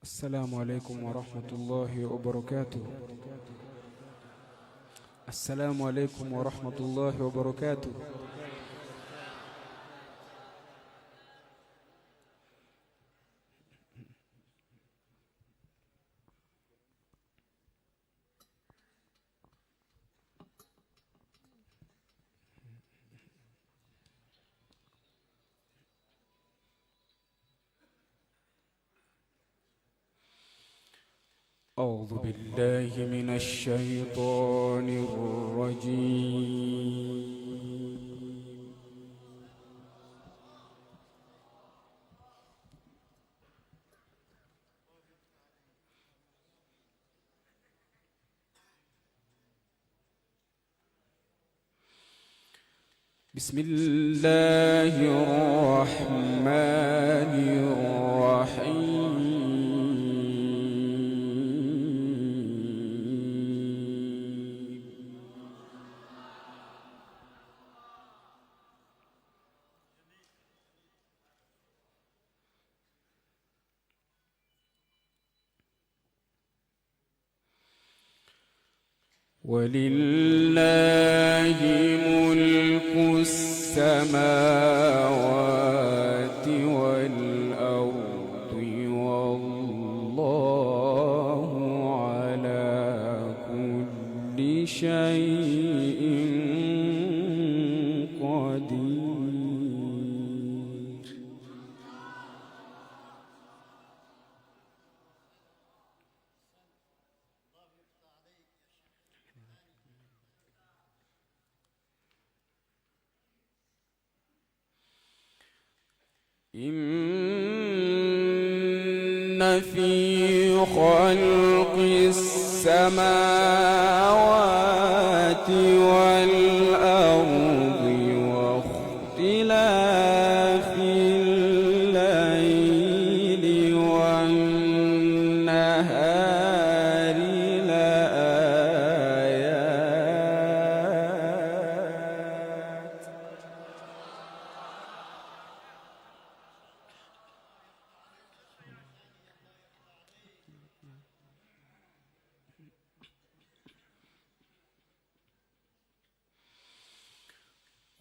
السلام عليكم ورحمة الله وبركاته. السلام عليكم ورحمة الله وبركاته. أعوذ بالله من الشيطان الرجيم. بسم الله الرحمن الرحيم. ولله ملك السماوات والأرض والله على كل شيء قدير. إن في خلق السماوات والأرض واختلاف الليل والنهار لآيات.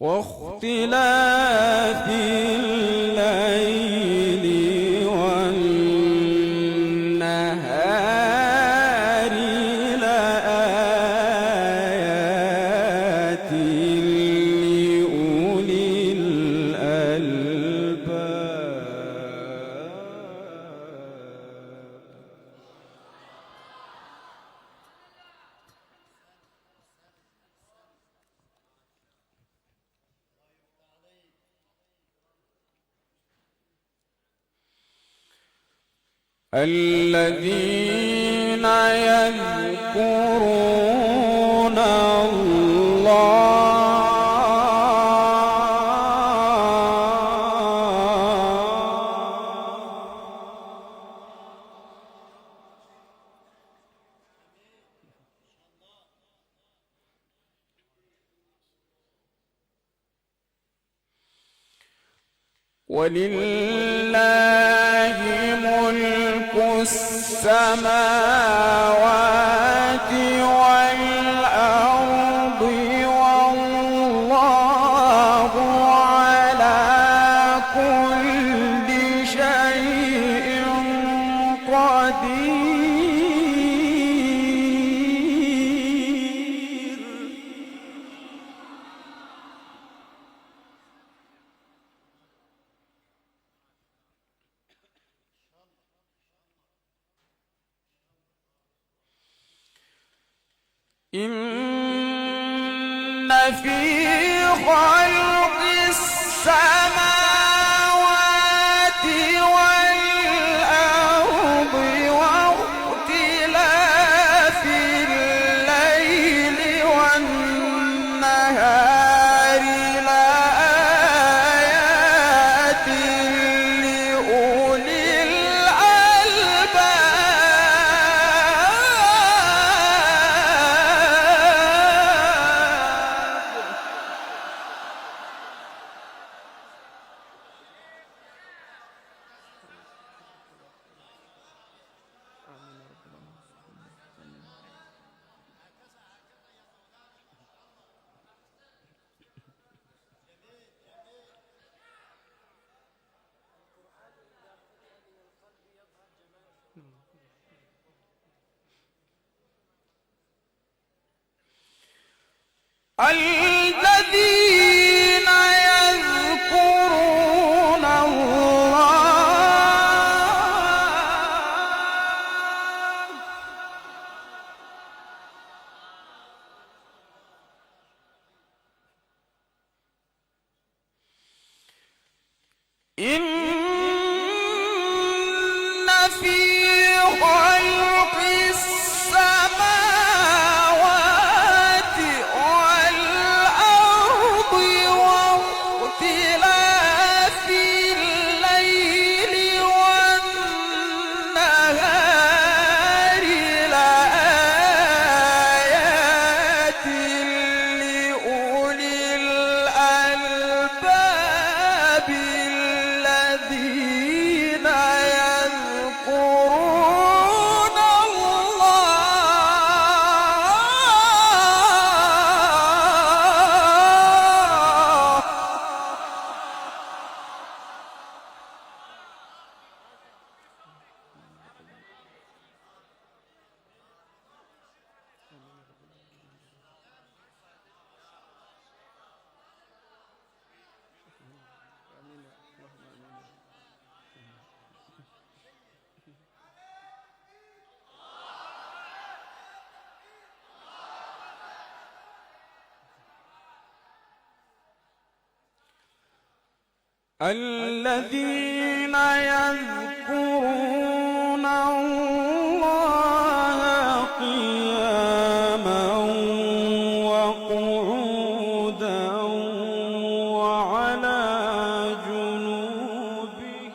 واختلاف الليل والنهار لآيات لأولي الألباب. الذين يذكرون ولله ملك السماوات والأرض والله على كل شيء قدير. إن في خلق السماوات والأرض واختلاف الليل والنهار لآيات لأولي الألباب. الذين يذكرون الله قياما وقعودا وعلى جنوبهم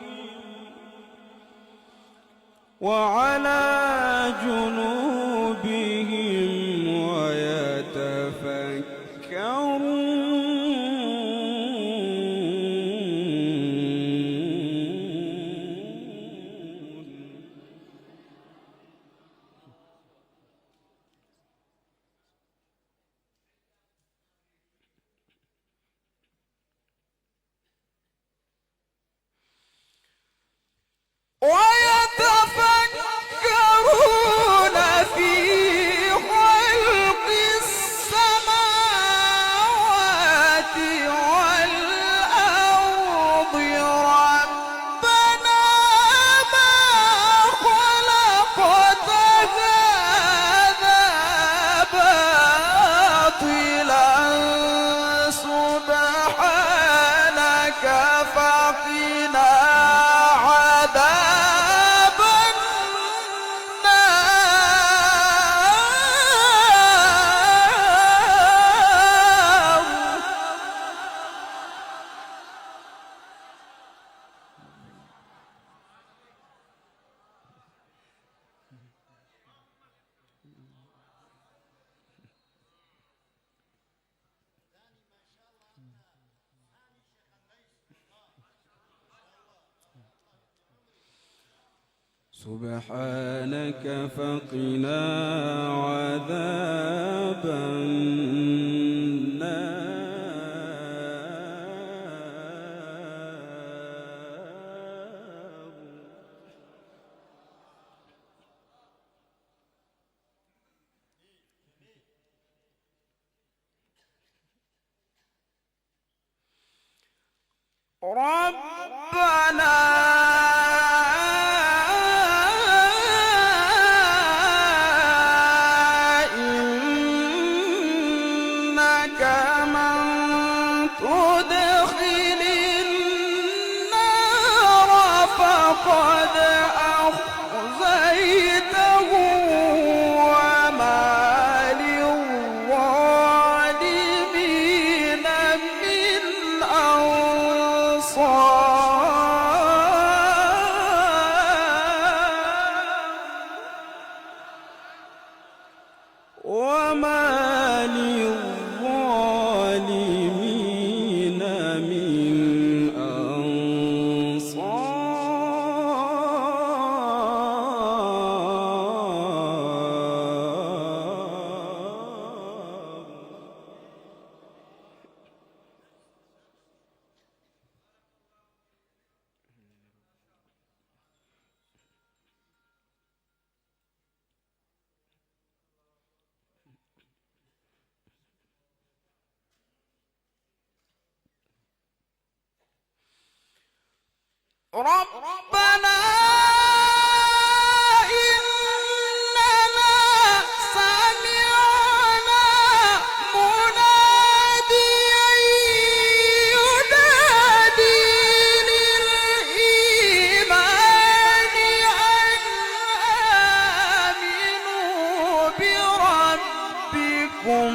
ويتفكرون في خلق السماوات والأرض ربنا ما خلقت هذا باطلا سبحانك فقنا سبحانك فقنا عذاب ربنا قد أخزيته وما للظالمين من أنصار وما للظالمين من ربنا إننا سمعنا مناديا ينادي للإيمان أن آمنوا بربكم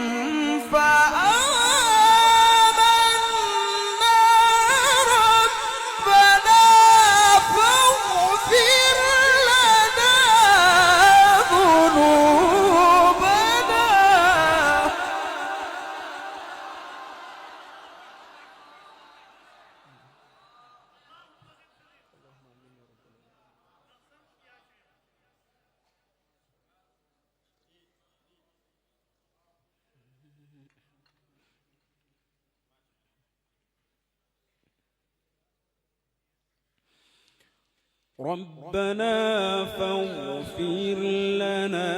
ربنا فاغفر لنا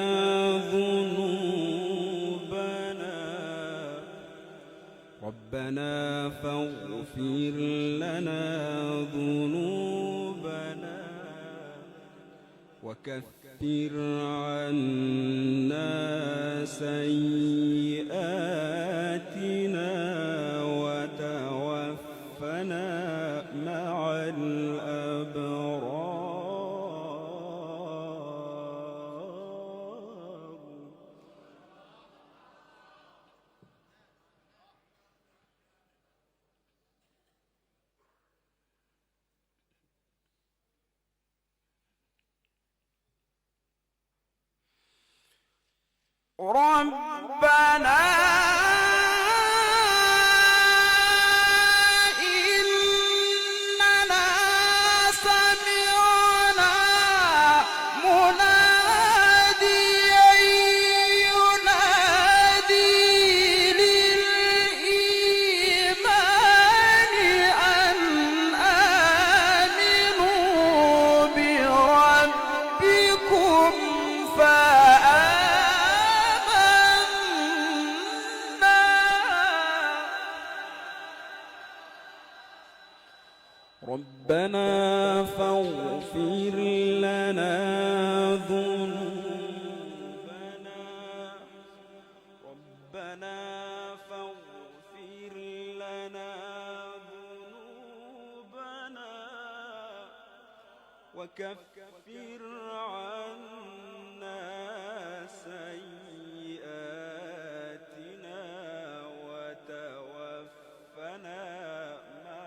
ذنوبنا ربنا فاغفر لنا ذنوبنا وكفر عنا سيئاتنا وتوفنا مع ربنا إننا سمعنا مناديا ينادي للإيمان أن آمنوا بربكم ربنا فاغفر لنا ذنوبنا ربنا فاغفر لنا ذنوبنا وكفر عنا سيئاتنا وتوفنا مع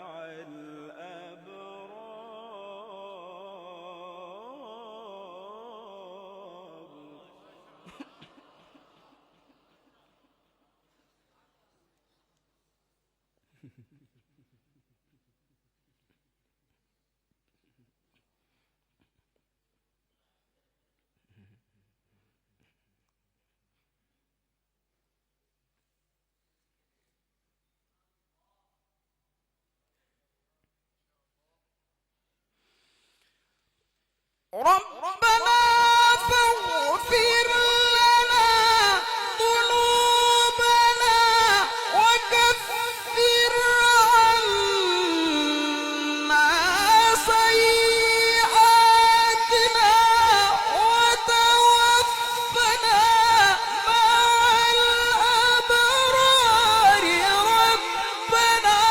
ربنا فاغفر لنا ذنوبنا وكفر عنا سيئاتنا وتوفنا مع الأبرار ربنا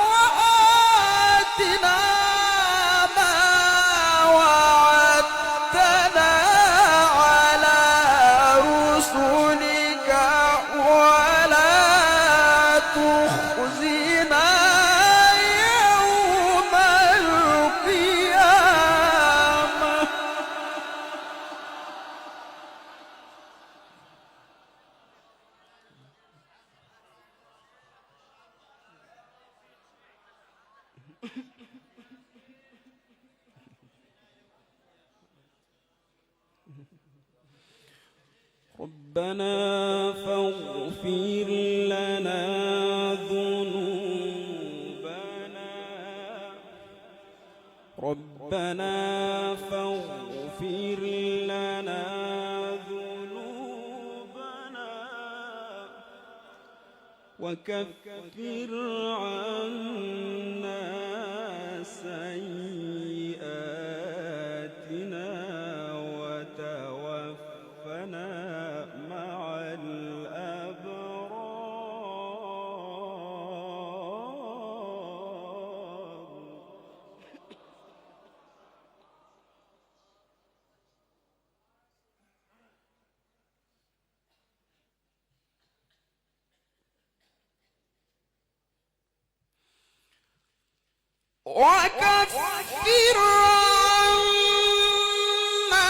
وآتنا ربنا فاغفر لنا ذنوبنا ربنا فاغفر لنا ذنوبنا وكفر عنا سيئاتنا وتوفنا مع الأبرار وكفر عنا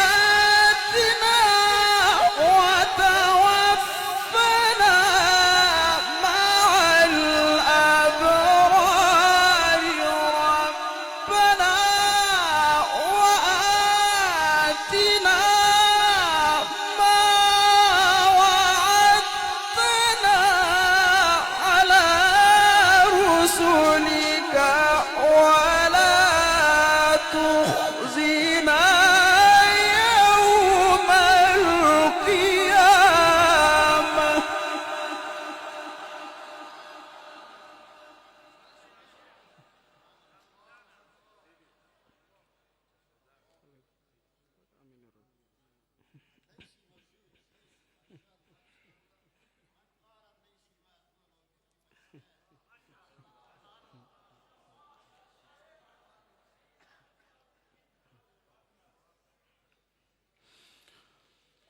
سيئاتنا وتوفنا مع الأبرار ربنا وآتنا ما وعدتنا على رسلك ولا تخزنا يوم القيامة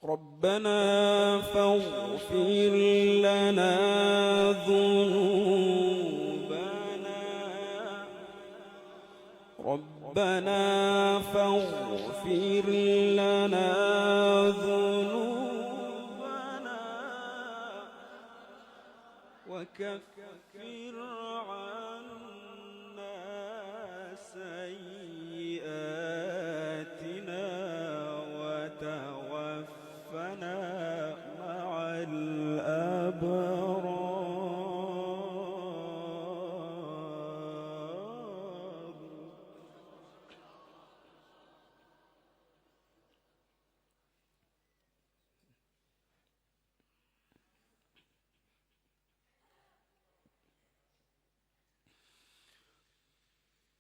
ربنا فاغفر لنا ذنوبنا ربنا فاغفر لنا ذنوبنا وكفر عنا سيئاتنا وتوفنا مع الأبرار.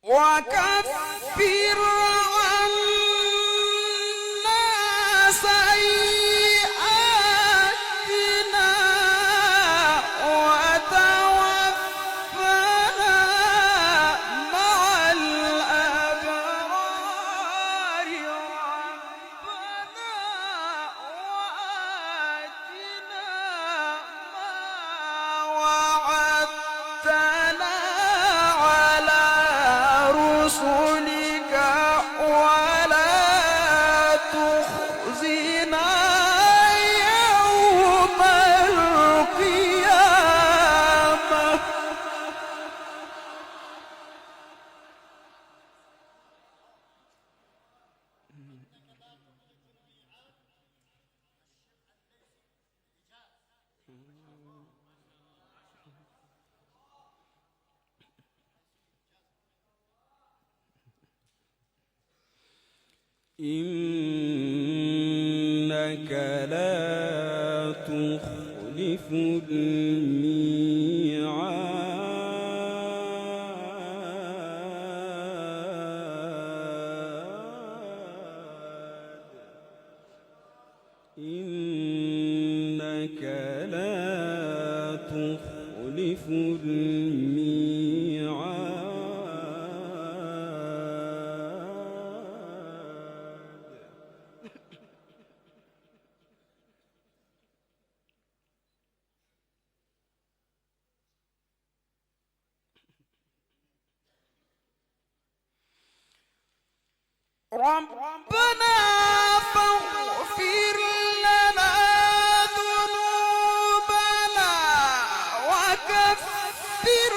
وكفر عنا سيئاتنا وتوفنا مع الأبرار. ربنا وآتنا ما وعدتنا على رسلك ولا تخزنا يوم القيامة. إنك لا تخلف الميعاد. إنك لا تخلف الميعاد. ربنا فاغفر لنا ذنوبنا وكفر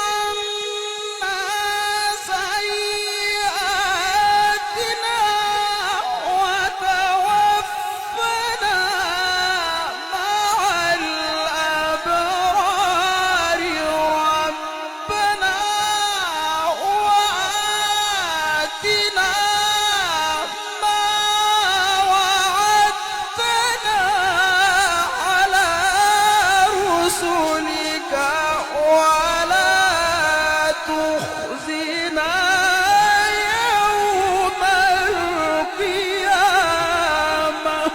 عنا سيئاتنا وتوفنا مع الأبرار. ربنا وآتنا ما وعدتنا على رسلك ولا تخزنا يوم القيامة.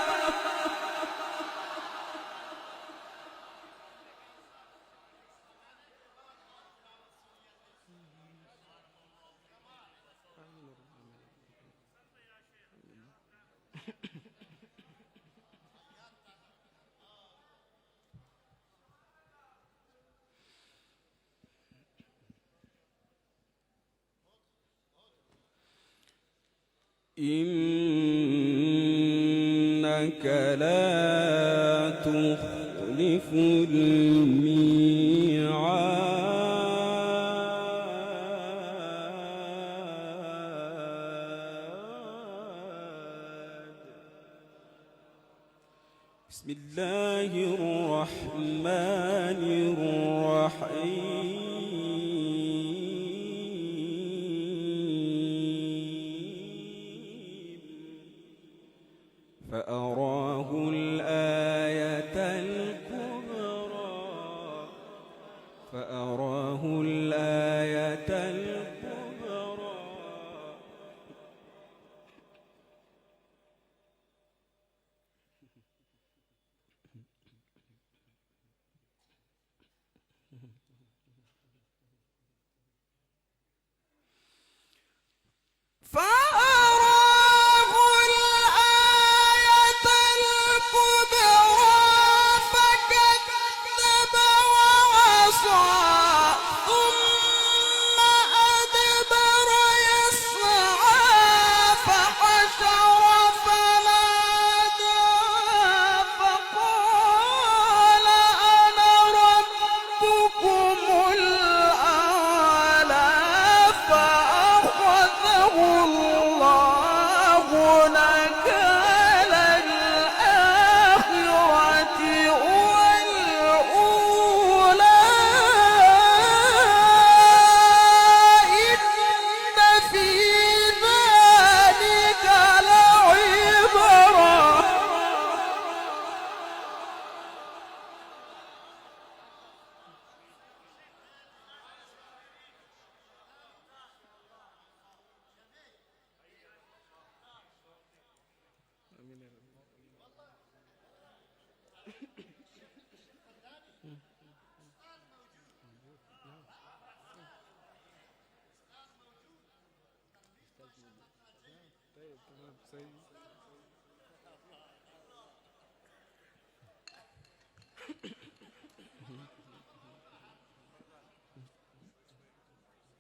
إنك لا تخلف الميعاد. بسم الله الرحمن الرحيم. فأراه الآية الكبرى. فأراه الآية الكبرى.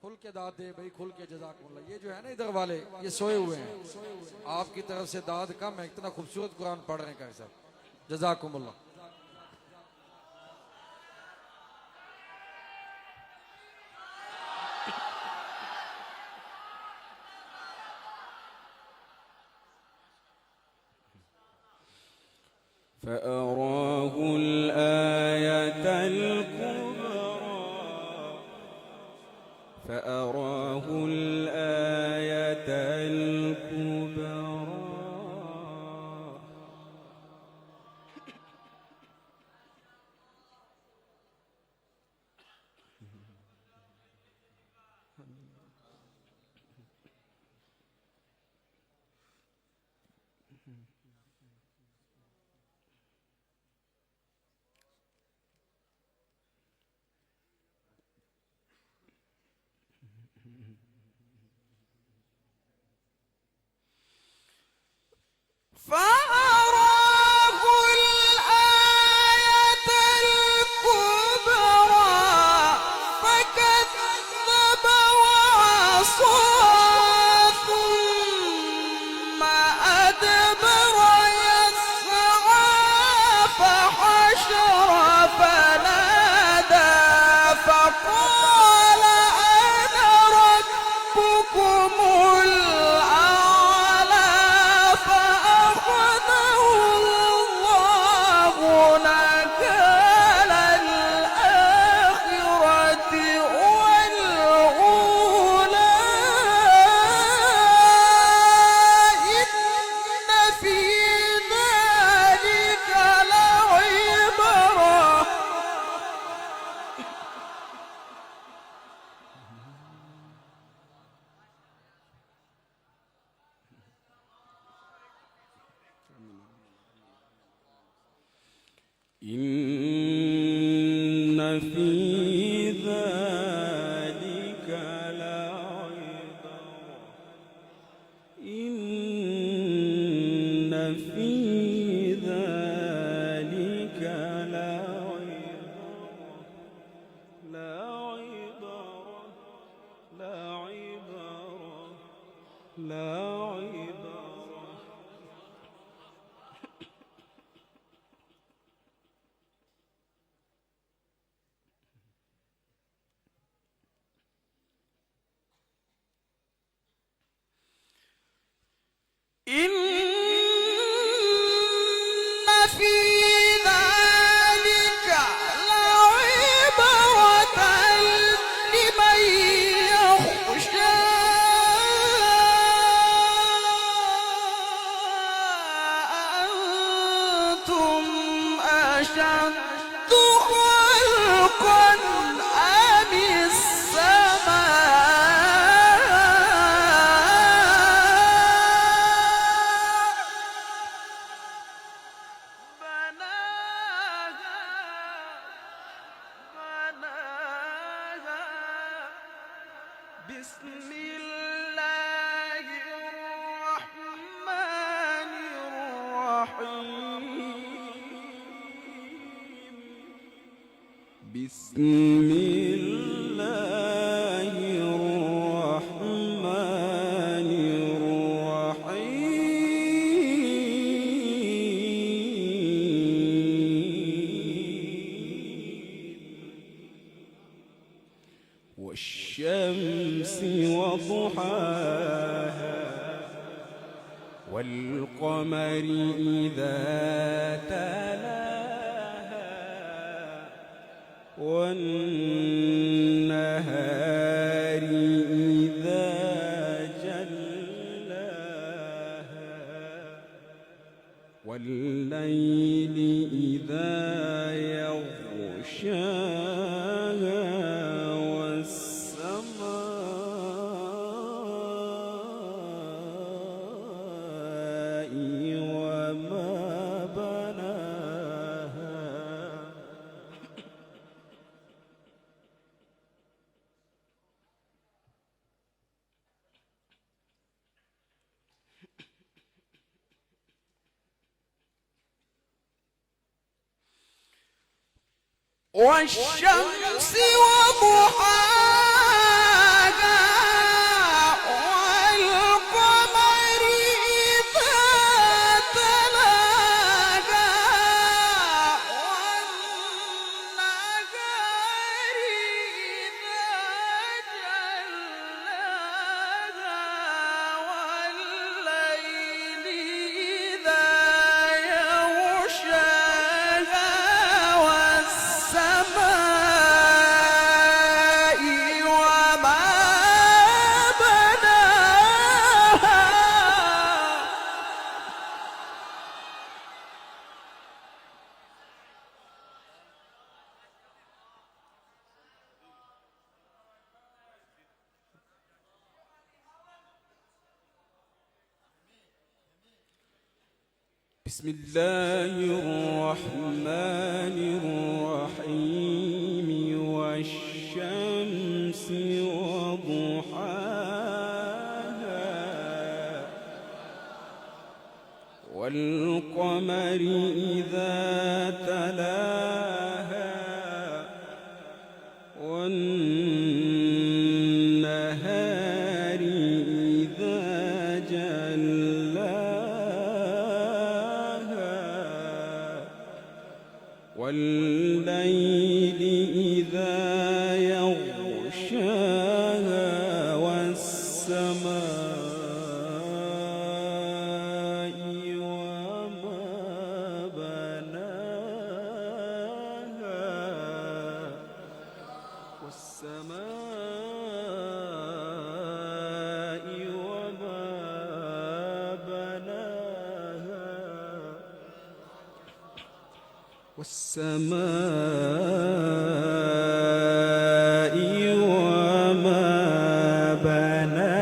खुल के दाद दे भाई, खुल के जज़ाकुमुल्लाह। ये जो है ना इधर वाले, ये सोए हुए हैं, आपकी तरफ से दाद कम है, इतना खूबसूरत कुरान पढ़ रहे हैं साहब, जज़ाकुमुल्लाह। فأراه الآية الكبرى فأراه الآية الكبرى فأراه الآية الكبرى فكذب وعصى ثم أدبر يسعى فحشر فنادى فقال أنا ربكم الأعلى فأخذه الله نكال الآخرة والأولى إن في ذلك لعبرة إن في ذلك لعبرة إن في ذلك لعبرة إن في ذلك لعبرة لمن يخشى أأنتم أشد خلقا أم بسم الله الرحمن الرحيم بسم الله الرحمن الرحيم والشمس وضحاها والقمر إذا تلاها والنهار إذا جلاها والليل إذا يغشاها والسماء وما بناها والشمس وضحاها والقمر إذا تلاها والنهار إذا جلاها والليل إذا يغشاها والسماء وما بناها بسم الله الرحمن الرحيم والشمس وضحاها والقمر إذا تلاها والنهار إذا جلاها والليل إذا يغشاها والسماء وما بناها والسماء وما بناها والسماء وما بناها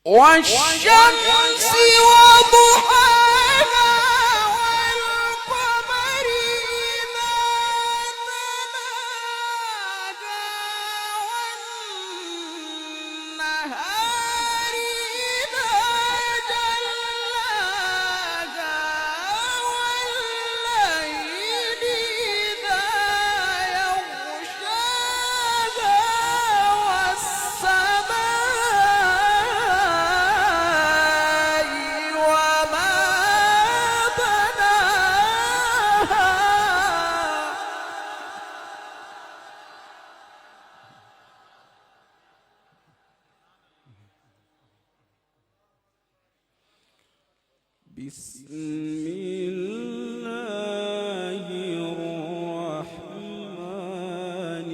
والشمس وضحاها والقمر إذا تلاها والنهار إذا جلاها والليل إذا يغشاها والسماء وما بناها بسم الله الرحمن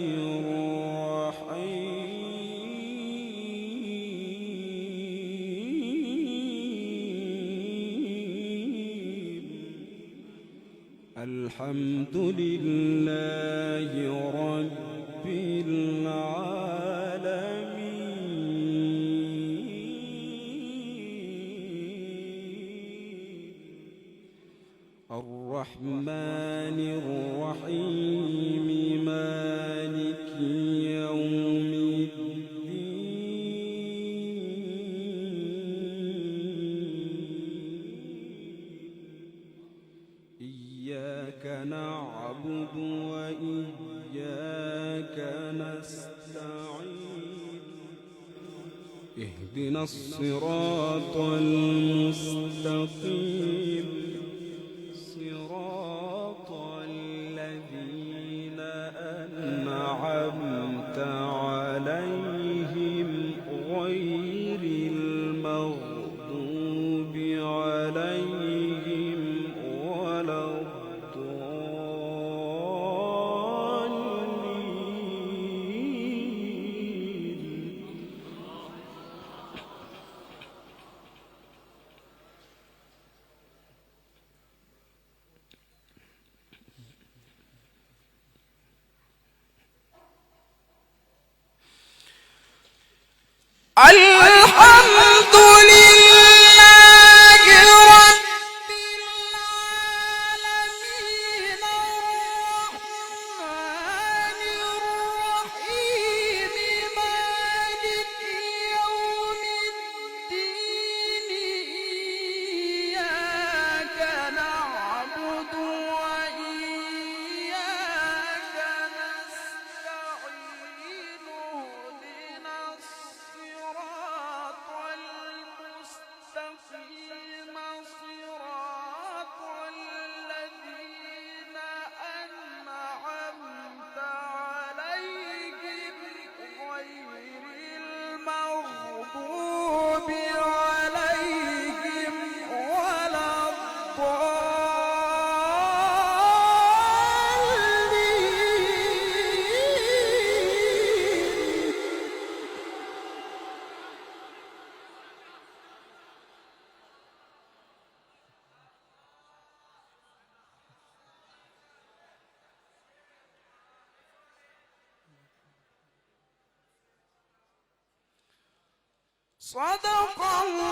الرحيم الحمد لله رب العالمين الرحمن الرحيم مالك يوم الدين إياك نعبد وإياك نستعين اهدنا الصراط المستقيم صراط الذين أنعمت عليهم غير المغضوب عليهم ولا الضالين الحمد لله رب العالمين صدق الله